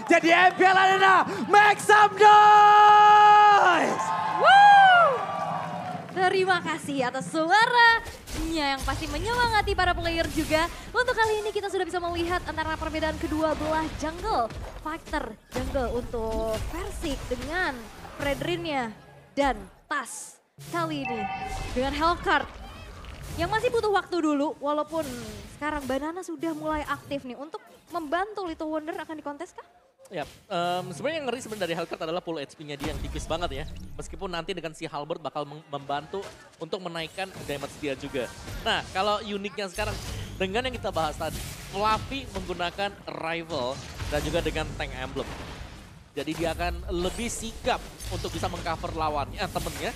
Jadi MPL Arena, make some noise! Woo! Terima kasih atas suaranya yang pasti menyemangati para player juga. Untuk kali ini kita sudah bisa melihat antara perbedaan kedua belah jungle. Fighter jungle untuk Versik dengan Fredrinnya dan Tas. Kali ini dengan Hellcard yang masih butuh waktu dulu, walaupun sekarang Banana sudah mulai aktif nih untuk membantu Little Wonder akan dikontes kah? Ya, sebenarnya yang ngeri sebenarnya dari Hellcard adalah full HP-nya dia yang tipis banget ya. Meskipun nanti dengan si Halberd bakal membantu untuk menaikkan damage dia juga. Nah, kalau uniknya sekarang dengan yang kita bahas tadi, Fluffy menggunakan Rival dan juga dengan Tank Emblem. Jadi dia akan lebih sigap untuk bisa mengcover lawannya, temennya.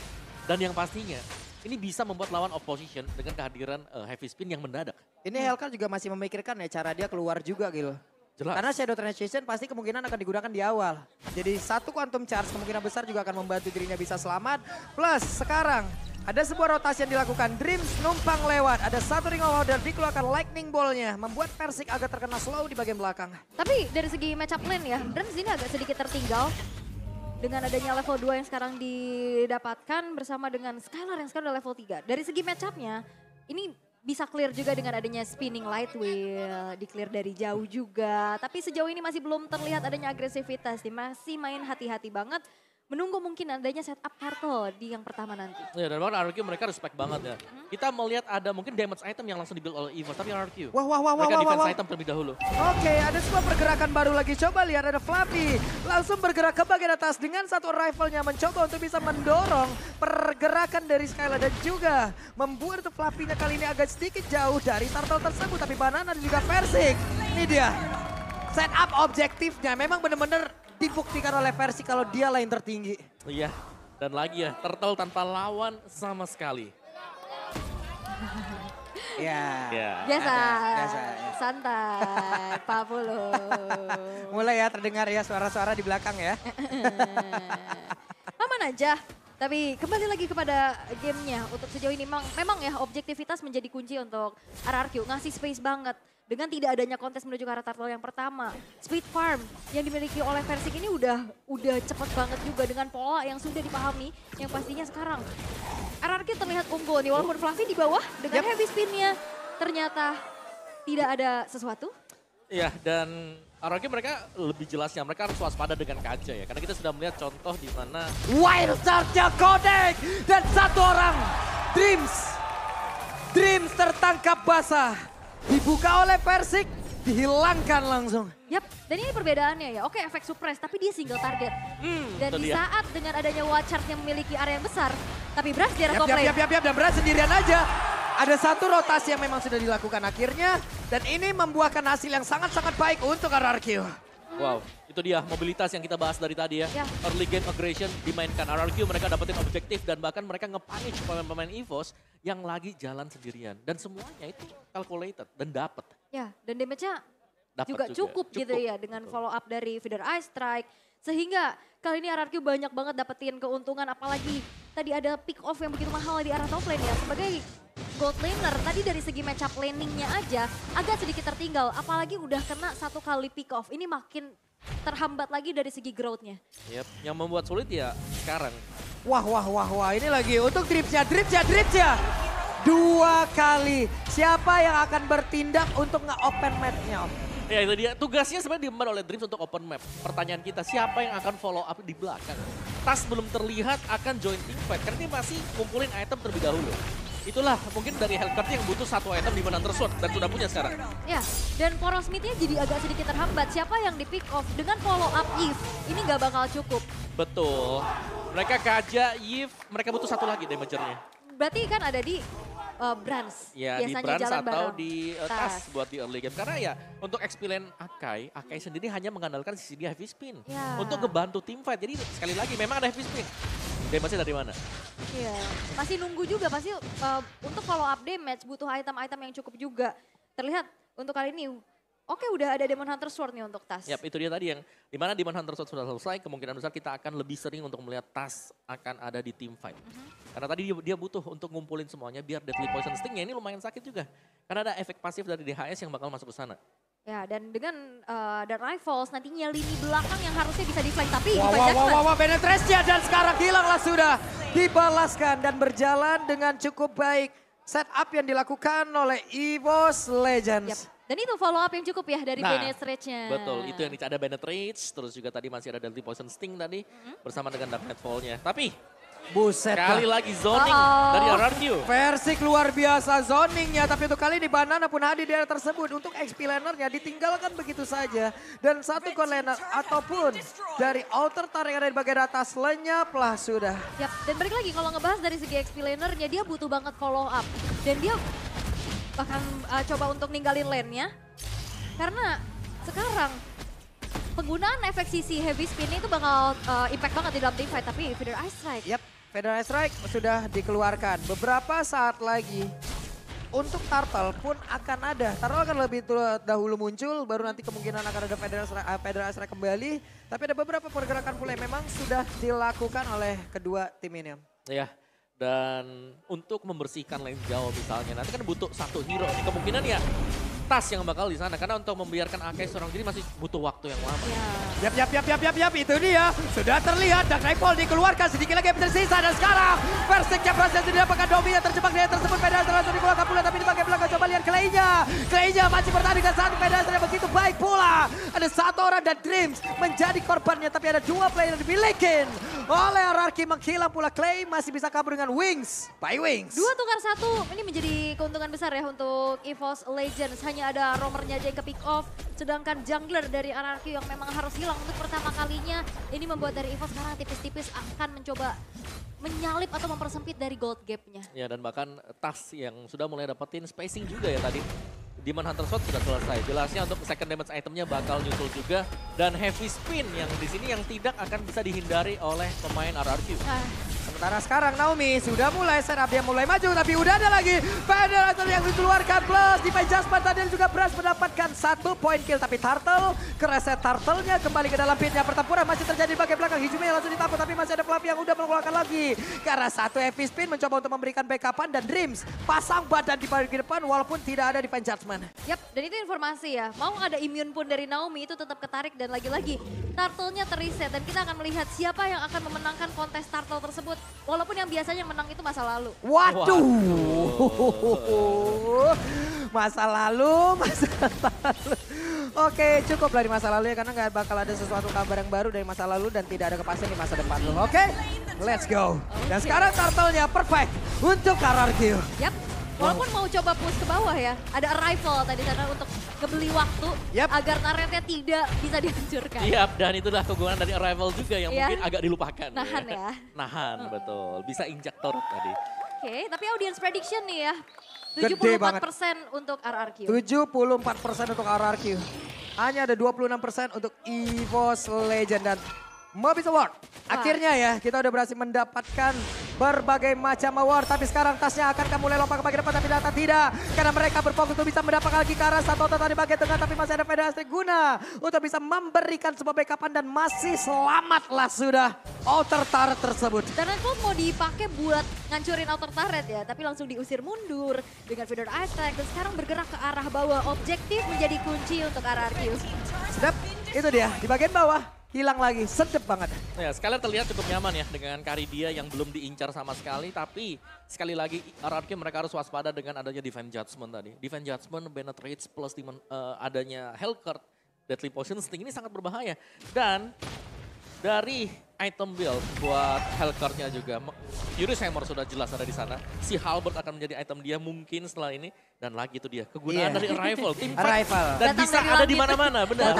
Dan yang pastinya, ini bisa membuat lawan opposition dengan kehadiran heavy spin yang mendadak. Ini Hellcard juga masih memikirkan ya cara dia keluar juga gitu. Jelas. Karena Shadow Transition pasti kemungkinan akan digunakan di awal. Jadi satu Quantum Charge kemungkinan besar juga akan membantu dirinya bisa selamat. Plus sekarang ada sebuah rotasi yang dilakukan. Dreams numpang lewat. Ada satu Ring of Order dikeluarkan Lightning Ball-nya. Membuat Versik agak terkena slow di bagian belakang. Tapi dari segi matchup lane ya, Dreams ini agak sedikit tertinggal. Dengan adanya level 2 yang sekarang didapatkan bersama dengan Skylar yang sekarang udah level 3. Dari segi matchupnya, ini bisa clear juga dengan adanya spinning light wheel, di clear dari jauh juga. Tapi sejauh ini masih belum terlihat adanya agresivitas, masih main hati-hati banget. Menunggu mungkin adanya setup turtle di yang pertama nanti. Ya, dan bahkan RRQ mereka respect banget ya. Kita melihat ada mungkin damage item yang langsung dibuild oleh EVOS, tapi RRQ. Mereka defense item terlebih dahulu. Oke, ada sebuah pergerakan baru lagi. Coba lihat ada Fluffy. Langsung bergerak ke bagian atas dengan satu rifle-nya. Mencoba untuk bisa mendorong pergerakan dari Skylar. Dan juga membuat Fluffy-nya kali ini agak sedikit jauh dari turtle tersebut. Tapi Banana dan juga Versik. Ini dia. Setup objektifnya memang benar-benar dibuktikan oleh Versik kalau dia lane tertinggi. Iya, dan lagi ya, Turtle tanpa lawan sama sekali. Ya. Biasa, biasa. santai, Pak Pulu. Mulai ya terdengar ya suara-suara di belakang ya. Aman aja. Tapi kembali lagi kepada gamenya. Untuk sejauh ini memang ya objektivitas menjadi kunci untuk RRQ. Ngasih space banget. Dengan tidak adanya kontes menuju ke arah turtle yang pertama. Speed farm yang dimiliki oleh Versik ini udah cepet banget juga dengan pola yang sudah dipahami. Yang pastinya sekarang RRQ terlihat unggul nih. Walaupun Fluffy di bawah dengan heavy spinnya. Ternyata tidak ada sesuatu. Iya, dan RRQ mereka lebih jelasnya, mereka harus waspada dengan kaca ya. Karena kita sudah melihat contoh di mana Wild Charge-nya Kodak dan satu orang Dreams tertangkap basah. Dibuka oleh Versik, dihilangkan langsung. Yap, dan ini perbedaannya ya. Oke, efek suppress, tapi dia single target. Dan di saat dengan adanya Watchard yang memiliki area yang besar, tapi Brass di area top lane. Dan Brass sendirian aja. Ada satu rotasi yang memang sudah dilakukan akhirnya. Dan ini membuahkan hasil yang sangat-sangat baik untuk RRQ. wow, itu dia mobilitas yang kita bahas dari tadi ya. Early game aggression dimainkan RRQ, mereka dapetin objektif dan bahkan mereka nge-punish pemain-pemain EVOS yang lagi jalan sendirian. Dan semuanya itu calculated dan dapet. Ya, dan damage-nya juga cukup gitu ya dengan follow up dari Feeder Ice Strike. Sehingga kali ini RRQ banyak banget dapetin keuntungan, apalagi tadi ada pick off yang begitu mahal di arah top lane ya. Sebagai gold laner, tadi dari segi matchup laningnya aja agak sedikit tertinggal. Apalagi udah kena satu kali pick off, ini makin terhambat lagi dari segi growth-nya. Yep, yang membuat sulit ya sekarang. Wah, ini lagi untuk Dripsnya. Dua kali. Siapa yang akan bertindak untuk nge-open map-nya, Om? Ya itu dia, tugasnya sebenarnya diemban oleh Dreams untuk open map. Pertanyaan kita, siapa yang akan follow up di belakang? Tas belum terlihat akan join teamfight, karena dia masih kumpulin item terlebih dahulu. Itulah mungkin dari Hellcard yang butuh satu item di Manhunter Sword dan sudah punya sekarang. Ya, dan poros mid-nya jadi agak sedikit terhambat. Siapa yang di pick off dengan follow up Eve, ini gak bakal cukup. Betul, mereka Kaja, Yves, mereka butuh satu lagi damagernya. Berarti kan ada di Brans. Ya, biasanya di Brans jalan atau bareng. di Tas buat di early game. Karena ya untuk XP lane Akai sendiri hanya mengandalkan sisi dia heavy spin. Ya. Untuk ngebantu tim fight. Jadi sekali lagi memang ada heavy spin. Damage-nya dari mana? Iya, masih nunggu juga pasti untuk follow up damage butuh item-item yang cukup juga. Terlihat untuk kali ini, oke udah ada Demon Hunter Sword nih untuk Tas. Yap, itu dia tadi yang dimana Demon Hunter Sword sudah selesai, kemungkinan besar kita akan lebih sering untuk melihat Tas akan ada di team fight. Karena tadi dia butuh untuk ngumpulin semuanya biar Deadly Poison Sting-nya ini lumayan sakit juga. Karena ada efek pasif dari DHS yang bakal masuk ke sana. Ya, dan dengan The Rivals nantinya lini belakang yang harusnya bisa di-flank. Tapi Wow, Divine Judgment. penetrasinya dan sekarang hilanglah sudah. Dibalaskan dan berjalan dengan cukup baik. Setup yang dilakukan oleh EVOS Legends. Yap. Dan itu follow up yang cukup ya dari Nah, Bennett Rage-nya. Betul, itu yang ada Bennett Rage, terus juga tadi masih ada Deadly Poison Sting tadi bersama dengan Dark Nightfall-nya. Tapi Buset kali lah. lagi zoning dari RRQ. Versik luar biasa zoningnya, tapi untuk kali ini Banana pun hadir di area tersebut. Untuk XP lanernya ditinggalkan begitu saja. Dan satu core laner ataupun dari outer turret yang ada di bagian atas lenyaplah sudah. Yap, dan balik lagi kalau ngebahas dari segi XP lanernya dia butuh banget follow up. Dan dia bahkan coba untuk ninggalin lane-nya. Karena sekarang penggunaan efek CC Heavy Spin itu bakal impact banget di dalam team fight. Tapi Feather Ice Strike. Yap, Feather Ice Strike sudah dikeluarkan. Beberapa saat lagi untuk Turtle pun akan ada. Turtle akan lebih dahulu muncul, baru nanti kemungkinan akan ada Feather Ice Strike kembali. Tapi ada beberapa pergerakan pula yang memang sudah dilakukan oleh kedua tim ini. Ya, dan untuk membersihkan lane jauh misalnya, nanti kan butuh satu hero nih. Kemungkinan ya Tas yang bakal di sana, karena untuk membiarkan Akai seorang diri masih butuh waktu yang lama. Yap, itu dia. Sudah terlihat Dark Nightfall dikeluarkan, sedikit lagi yang tersisa. Dan sekarang Versiknya berhasil didapatkan Domi yang terjebak di tersebut. Pedas langsung dikeluarkan pula, tapi di bagian belakang coba lihat Clay-nya. Clay-nya masih bertahan dengan satu Pedas yang begitu baik pula. Ada satu orang dan Dreams menjadi korbannya, tapi ada dua player yang dimiliki oleh RRQ. Menghilang pula Clay, masih bisa kabur dengan Wings. By Wings. 2 tukar 1, ini menjadi keuntungan besar ya untuk EVOS Legends. Hanya ada roamernya aja yang ke pick off, sedangkan jungler dari RRQ yang memang harus hilang untuk pertama kalinya. Ini membuat dari EVOS sekarang tipis-tipis akan mencoba menyalip atau mempersempit dari gold gap-nya. Ya, dan bahkan Tas yang sudah mulai dapetin spacing juga ya tadi. Demon Hunter Sword sudah selesai. Jelasnya untuk second damage itemnya bakal nyusul juga. Dan heavy spin yang di sini yang tidak akan bisa dihindari oleh pemain RRQ. Sementara sekarang Naomi sudah mulai setup, dia mulai maju, tapi udah ada lagi Federator yang dikeluarkan plus Divine Judgment tadi juga berhasil mendapatkan 1 poin kill. Tapi Turtle, kereset Turtle-nya kembali ke dalam pitnya. Pertempuran masih terjadi di bagian belakang, Hijumi langsung ditampuk, tapi masih ada Fluffy yang udah mengeluarkan lagi. Karena satu heavy spin mencoba untuk memberikan backupan dan Dreams pasang badan di bagian depan walaupun tidak ada Divine Judgment. Yap, dan itu informasi ya. Mau ada immune pun dari Naomi itu tetap ketarik dan lagi-lagi Turtle-nya terreset. Dan kita akan melihat siapa yang akan memenangkan kontes Turtle tersebut. Walaupun yang biasanya menang itu masa lalu. Waduh. Masa lalu. Oke, cukup dari masa lalu ya, karena nggak bakal ada sesuatu kabar yang baru dari masa lalu dan tidak ada kepastian di masa depan lo. Oke, let's go. Dan sekarang Turtle-nya perfect untuk RRQ. Yap. Walaupun mau coba push ke bawah ya, ada arrival tadi sana untuk ngebeli waktu agar turretnya tidak bisa dihancurkan. Yap, dan itulah kegunaan dari Arrival juga yang mungkin agak dilupakan. Nahan ya. Nahan, betul. Bisa injak turret tadi. Oke, tapi audience prediction nih ya. Gede 74% untuk RRQ. 74% untuk RRQ. Hanya ada 26% untuk EVOS Legend dan Mobis Award. Akhirnya ya, kita udah berhasil mendapatkan berbagai macam award. Tapi sekarang tasnya akan mulai lompat ke bagian depan, tapi data tidak. Karena mereka berfokus untuk bisa mendapatkan lagi ke arah satu tadi bagian tengah. Tapi masih ada Federasi guna untuk bisa memberikan sebuah backupan dan masih selamatlah sudah outer turret tersebut. Dan Nightfall mau dipakai buat ngancurin outer turret ya. Tapi langsung diusir mundur dengan Feather Ice Strike. Dan sekarang bergerak ke arah bawah. Objektif menjadi kunci untuk RRQ. Sedap, itu dia di bagian bawah. Hilang lagi, sedep banget. Ya, sekalian terlihat cukup nyaman ya dengan Caridia yang belum diincar sama sekali. Tapi sekali lagi RRQ mereka harus waspada dengan adanya Divine Judgment tadi. Divine Judgment, Bennett Rage plus adanya Hellcurt, Deadly Poison Sting ini sangat berbahaya. Dan dari item build buat Hellcurt-nya juga, Furious Hammer sudah jelas ada di sana. Si Halberd akan menjadi item dia mungkin setelah ini. Dan lagi itu dia, kegunaan dari Arrival. Tim Arrival. dan Datang bisa dari ada di langit. mana-mana, benar.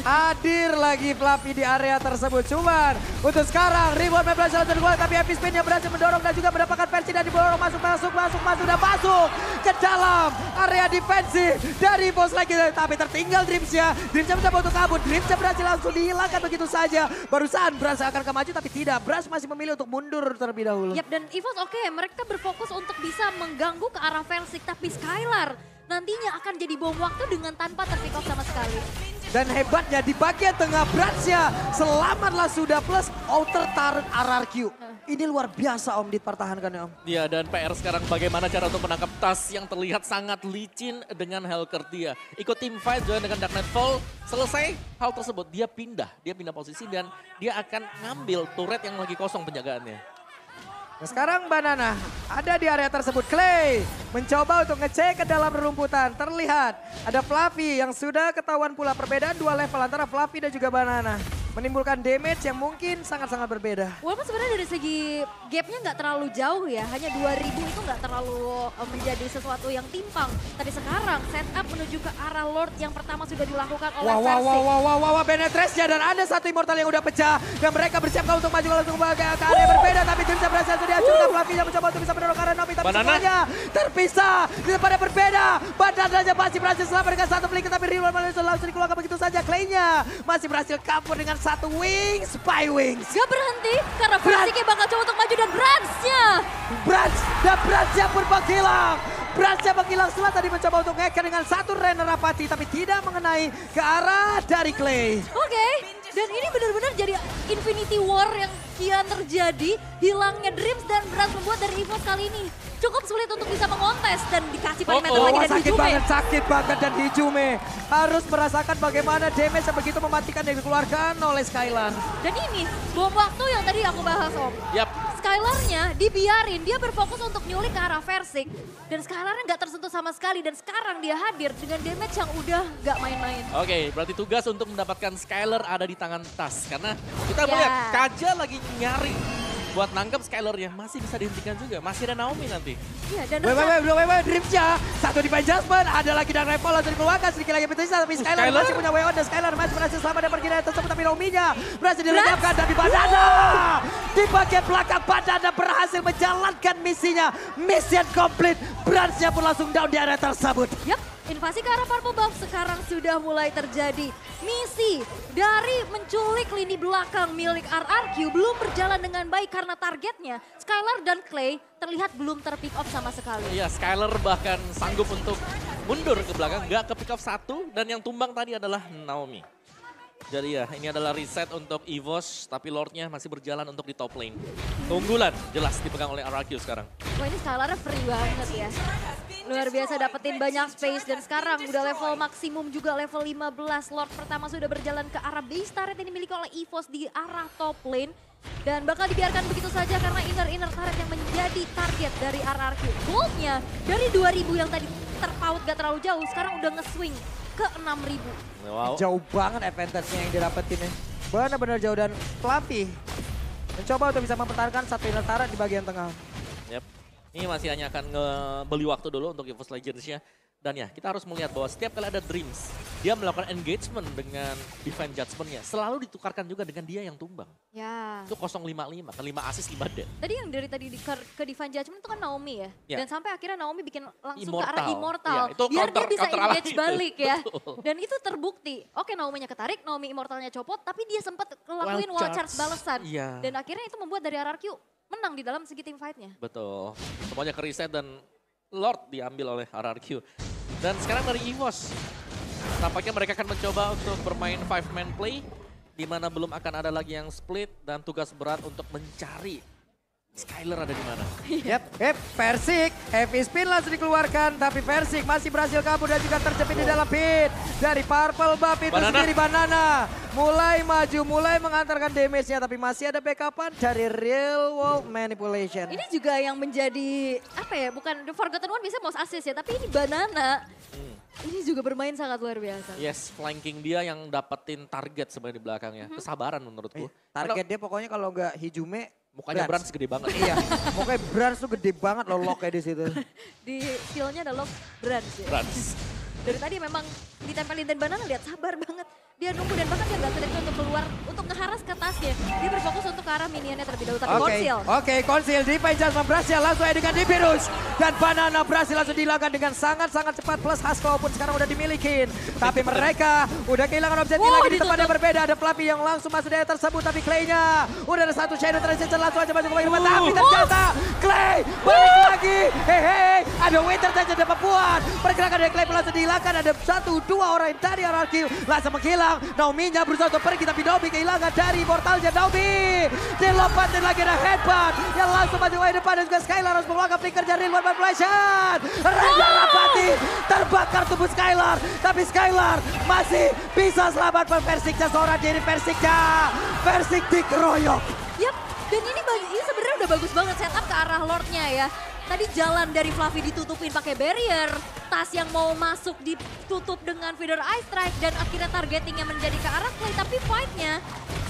Hadir lagi Fluffy di area tersebut. Cuman untuk sekarang Reborn berhasil tergolong, tapi Epic Spin yang berhasil mendorong dan juga mendapatkan versi dan didorong masuk dan masuk ke dalam area defensif dari bos lagi. Tapi tertinggal Dreams-nya. Dreams-nya mencoba untuk kabur. Dreams-nya berhasil langsung dihilangkan begitu saja. Barusan Brass akan maju tapi tidak. Brass masih memilih untuk mundur terlebih dahulu. Yap, dan EVOS oke, mereka berfokus untuk bisa mengganggu ke arah Versik. Tapi Skylar nantinya akan jadi bom waktu dengan tanpa terpick off sama sekali. Dan hebatnya di bagian tengah Brass-nya selamatlah sudah plus outer turret RRQ. Ini luar biasa Om dipertahankan ya Om. Ya, dan PR sekarang bagaimana cara untuk menangkap Tas yang terlihat sangat licin dengan Helker dia. Ikut team fight juga dengan Dark Nightfall. Selesai hal tersebut, dia pindah posisi dan dia akan ngambil turret yang lagi kosong penjagaannya. Nah, sekarang Banana ada di area tersebut. Clay mencoba untuk ngecek ke dalam rerumputan. Terlihat ada Fluffy yang sudah ketahuan pula perbedaan 2 level antara Fluffy dan juga Banana. Menimbulkan damage yang mungkin sangat-sangat berbeda. Walaupun sebenarnya dari segi gapnya nggak terlalu jauh ya, hanya 2000 itu nggak terlalu menjadi sesuatu yang timpang. Tapi sekarang setup menuju ke arah Lord yang pertama sudah dilakukan oleh Versik. Wah, penetrasinya dan ada satu immortal yang udah pecah. Dan mereka bersiap untuk maju langsung ke area berbeda. Tapi Dreams berhasil dihancurkan. Fluffy yang mencoba untuk bisa mendorong ke arah Nomi. Tapi semuanya terpisah. Pada berbeda. Banana masih berhasil selamat dengan satu flicker. Tapi Real langsung dikeluarkan begitu saja. Clay-nya masih berhasil kabur dengan satu wings, spy wings. Gak berhenti karena Versiknya bakal coba untuk maju dan Bransnya pun menghilang. Bransnya menghilang setelah tadi mencoba untuk ngeker dengan satu Renner Apathy tapi tidak mengenai ke arah dari Clay. Oke, dan ini benar-benar jadi Infinity War yang kian terjadi. Hilangnya Dreams dan Brans membuat dari EVOS kali ini cukup sulit untuk bisa mengontes dan dikasih perimeter lagi dari Hijume. Sakit banget dan Hijume harus merasakan bagaimana damage yang begitu mematikan yang dikeluarkan oleh Skylar. Dan ini bom waktu yang tadi aku bahas Om. Yap. Skylarnya dibiarin, dia berfokus untuk nyulik ke arah Versik. Dan Skylarnya nggak tersentuh sama sekali dan sekarang dia hadir dengan damage yang udah nggak main-main. Oke, berarti tugas untuk mendapatkan Skylar ada di tangan Tas. Karena kita melihat Kaja lagi nyari buat nangkep Skylar-nya. Masih bisa dihentikan juga, masih ada Naomi nanti. Iya, dan Dreams-nya satu di adjustment, ada lagi dan Revol langsung dikeluarkan, sedikit lagi petisah tapi Skylar masih punya way on dan Skylar masih berhasil selamat dan pergi dari tersebut tapi Naomi-nya berhasil dilenyapkan tapi Banana di bagian belakang Banana berhasil menjalankan misinya, mission complete. Bransnya pun langsung down di area tersebut. Yap, invasi ke arah Purple Buff sekarang sudah mulai terjadi. Misi dari menculik lini belakang milik RRQ belum berjalan dengan baik karena targetnya Skylar dan Clay terlihat belum terpick off sama sekali. Iya, Skylar bahkan sanggup untuk mundur ke belakang, nggak ke pick off satu dan yang tumbang tadi adalah Naomi. Jadi ya, ini adalah reset untuk EVOS, tapi Lordnya masih berjalan untuk di top lane. Keunggulan jelas dipegang oleh RRQ sekarang. Wah, ini Skylarnya free banget ya. Luar biasa dapetin banyak space dan sekarang udah level maksimum juga level 15. Lord pertama sudah berjalan ke arah base turret yang dimiliki oleh EVOS di arah top lane. Dan bakal dibiarkan begitu saja karena inner turret yang menjadi target dari RRQ. Goldnya dari 2000 yang tadi terpaut gak terlalu jauh, sekarang udah nge-swing ke 6000. Wow. Jauh banget advantage-nya yang didapetin ya. Benar-benar jauh dan Fluffy mencoba untuk bisa mempertahankan satu inner turret di bagian tengah. Yep. Ini masih hanya akan ngebeli waktu dulu untuk EVOS Legends-nya. Dan ya, kita harus melihat bahwa setiap kali ada Dreams, dia melakukan engagement dengan Divine Judgment-nya. Selalu ditukarkan juga dengan dia yang tumbang. Ya. Itu 055, kan 5 assist 5 dead. Tadi yang dari tadi ke Divine Judgment itu kan Naomi ya. Ya. Dan sampai akhirnya Naomi bikin langsung ke Immortal. arah Immortal. Ya, itu biar dia bisa counter engage alami balik itu. ya. Betul. Dan itu terbukti. Oke, Naomi-nya ketarik, Naomi Immortalnya copot, tapi dia sempat ngelakuin wall charge balasan. Iya. Dan akhirnya itu membuat dari RRQ menang di dalam segi team fight-nya. Betul. Semuanya ke reset dan Lord diambil oleh RRQ. Dan sekarang dari EVOS, tampaknya mereka akan mencoba untuk bermain 5-man play, di mana belum akan ada lagi yang split dan tugas berat untuk mencari Skylar ada di mana. Versik, heavy spin langsung dikeluarkan, tapi Versik masih berhasil kabur dan juga terjepit di dalam pit. Dari Purple Buff itu sendiri Banana mulai maju, mulai mengantarkan damage-nya, tapi masih ada backupan dari Real World Manipulation. Ini juga yang menjadi, apa ya, bukan The Forgotten One bisa most assist ya, tapi ini Banana. Ini juga bermain sangat luar biasa. Yes, flanking dia yang dapetin target sebenarnya di belakangnya. Kesabaran menurutku. Target dia pokoknya kalau nggak Hijume, mukanya Brans gede banget. Iya, pokoknya Brans tuh gede banget loh locknya di situ. Di skillnya ada lock Brans ya. Brans. Dari tadi memang ditempelin dan Banana lihat sabar banget. Dia nunggu dan bahkan dia gak sedikit untuk keluar, untuk ngeharas ke tasnya. Dia berfokus untuk ke arah minionnya terlebih dahulu, tapi Conceal. Oke, Conceal di Judgment berhasil langsung dengan Dipirus. Dan Banana berhasil langsung dihilangkan dengan sangat-sangat cepat plus Hasko pun sekarang udah dimilikin. Tapi mereka udah kehilangan objektif lagi di tempat yang berbeda. Ada Fluffy yang langsung masuk dari tersebut, tapi Clay-nya udah ada satu Shadow Transition langsung aja masuk ke bagian depan. Tapi ternyata Clay balik lagi. Hei, ada Winter saja dapat puan. Pergerakan dari Clay langsung dihilangkan. Ada 1-2 orang dari RRQ langsung menghilang. hilang. Naomi-nya berusaha untuk pergi tapi Naomi kehilangan dari portalnya Naomi. Dilompatin lagi ada headbutt yang langsung maju ke depan dan juga Skylar harus mengeluarkan flicker dari luar manipulation. Raja Rapati terbakar tubuh Skylar. Tapi Skylar masih bisa selamatkan Versiknya seorang diri Versiknya. Versik dikeroyok. Yap, dan ini sebenarnya udah bagus banget setup ke arah Lordnya ya. Tadi jalan dari Fluffy ditutupin pakai barrier, Tas yang mau masuk ditutup dengan feeder Ice Strike dan akhirnya targetingnya menjadi ke arah Clay. Tapi fightnya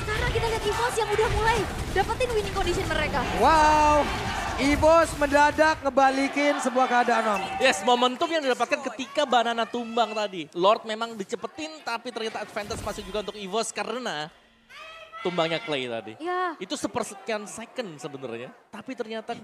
sekarang kita lihat EVOS yang udah mulai dapetin winning condition mereka. Wow, EVOS mendadak ngebalikin sebuah keadaan Om. Yes, momentum yang didapatkan ketika Banana tumbang tadi. Lord memang dicepetin tapi ternyata advantage masih juga untuk EVOS karena tumbangnya Clay tadi. Ya. Itu sepersekian second sebenarnya. Tapi ternyata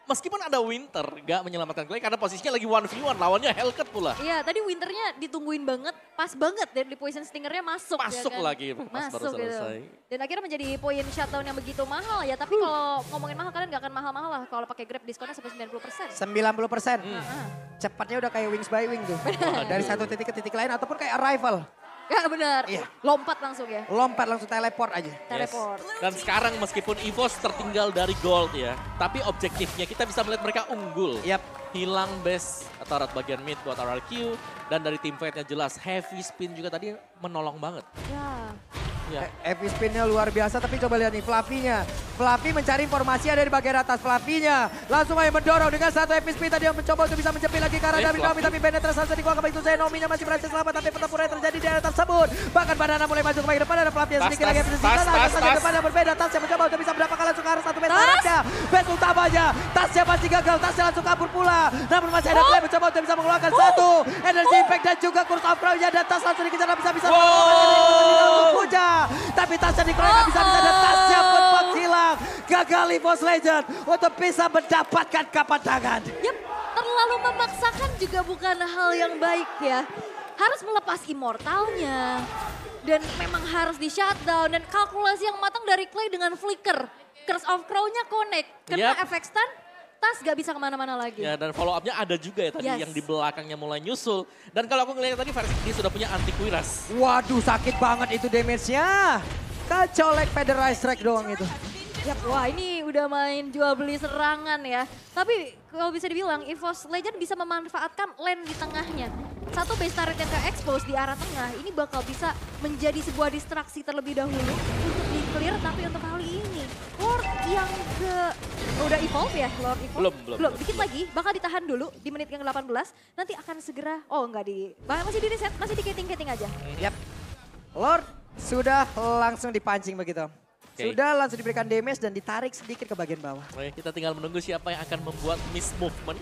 meskipun ada Winter gak menyelamatkan Clay karena posisinya lagi 1v1 lawannya Hellcat pula. Iya, tadi Winternya ditungguin banget, pas banget dan di Poison Stingernya masuk. Masuk ya kan? lagi pas baru selesai. Gitu. Dan akhirnya menjadi poin shutdown yang begitu mahal ya. Tapi kalau ngomongin mahal kalian gak akan mahal-mahal lah kalau pakai Grab diskonnya sampai 90%. 90%. Cepatnya udah kayak Wings by Wing tuh. Dari satu titik ke titik lain ataupun kayak Arrival. Ya benar, Iya. lompat langsung ya. Lompat langsung teleport aja. Teleport. Dan sekarang meskipun EVOS tertinggal dari gold ya, tapi objektifnya kita bisa melihat mereka unggul. Yap. Hilang base atau rat bagian mid buat RRQ, dan dari team fight-nya jelas Heavy Spin juga tadi menolong banget. Ya. Ya. Heavy spinnya luar biasa, tapi coba lihat nih Fluffy-nya. Fluffy mencari informasi ada di bagian atas Fluffy-nya. Langsung aja mendorong dengan satu heavy spin tadi yang mencoba untuk bisa mencepit lagi ke arah David Naomi. Tapi penetrasi saja dikeluarkan begitu saja. Naomi-nya masih berhasil selamat, tapi pertempuran terjadi di area tersebut. Bahkan Banana mulai maju ke bagian depan, ada Fluffy yang sedikit lagi posisi kanan. Tas depan yang berbeda, Tas yang mencoba untuk bisa mendapatkan langsung ke arah satu base targetnya. Base utamanya, Tasnya masih gagal, Tasnya langsung kabur pula. Namun masih ada Clay mencoba untuk bisa mengeluarkan satu. Energy impact dan juga Curse of Crown-nya, dan Tas langsung dikejar dan bisa tapi Tasnya dikeroyok bisa dan Tasnya pun menghilang. Gagal EVOS Legend untuk bisa mendapatkan kapan tangan. Yap, terlalu memaksakan juga bukan hal yang baik ya. Harus melepas immortalnya. Dan memang harus di shutdown. Dan kalkulasi yang matang dari Clay dengan flicker. Curse of Crown-nya connect. Kena efek stun, Tas gak bisa kemana-mana lagi. Ya, dan follow up-nya ada juga ya tadi yang di belakangnya mulai nyusul. Dan kalau aku ngelihat tadi versi ini sudah punya anti kuiras. Waduh, sakit banget itu damage-nya. Kecolek Feather Ice Strike doang itu. Yap, wah ini udah main jual beli serangan ya. Tapi kalau bisa dibilang EVOS Legend bisa memanfaatkan lane di tengahnya. Satu base turret yang ke-expose di arah tengah ini bakal bisa menjadi sebuah distraksi terlebih dahulu untuk di-clear. Tapi untuk kali ini Lord yang udah evolve ya, Lord evolve? Belum, dikit lagi bakal ditahan dulu di menit yang ke-18. Nanti akan segera, masih di reset, masih di keting-keting aja. Yap, Lord sudah langsung dipancing begitu. Sudah langsung diberikan damage dan ditarik sedikit ke bagian bawah. Oke, kita tinggal menunggu siapa yang akan membuat miss movement.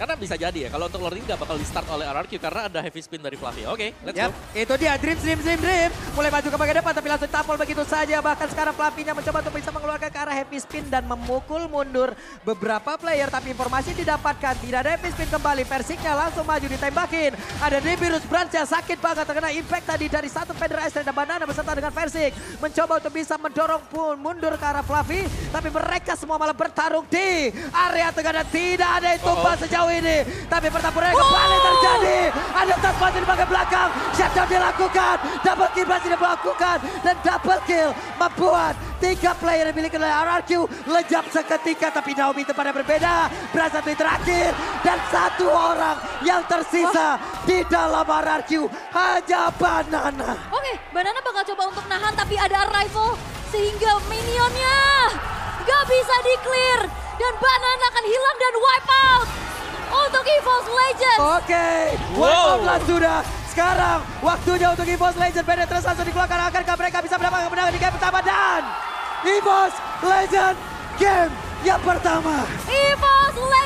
Karena bisa jadi ya, kalau untuk Lord ini gak bakal di start oleh RRQ karena ada heavy spin dari Fluffy. Oke, let's go. Itu dia Dream. Mulai maju ke bagian depan tapi langsung tampol begitu saja. Bahkan sekarang Fluffy-nya mencoba untuk bisa mengeluarkan ke arah heavy spin dan memukul mundur beberapa player. Tapi informasi didapatkan, tidak ada heavy spin kembali. Versiknya langsung maju ditembakin. Ada Nimbirus Branch-nya sakit banget terkena impact tadi dari satu Feather Ice dan Banana beserta dengan Versik. Mencoba untuk bisa mendorong pun mundur ke arah Fluffy. Tapi mereka semua malah bertarung di area tengah dan tidak ada yang tumbang sejauh ini. Tapi pertempuran kembali terjadi. Ada Tas masih di bagian belakang. Shutdown dilakukan. Double kill masih dilakukan. Dan double kill membuat 3 player yang dimiliki oleh RRQ lejap seketika. Tapi Naomi tempatnya berbeda. Berasa tweet terakhir. Dan satu orang yang tersisa di dalam RRQ hanya Banana. Oke, Banana bakal coba untuk nahan tapi ada arrival. Sehingga minionnya gak bisa di-clear. Dan Banana akan hilang dan wipe out. Untuk EVOS Legends. Oke, wipe sudah. Sekarang waktunya untuk EVOS Legends. Penetrasi langsung dikeluarkan. Akankah mereka bisa mendapatkan kemenangan di game pertama? Dan EVOS Legends game yang pertama. EVOS Legends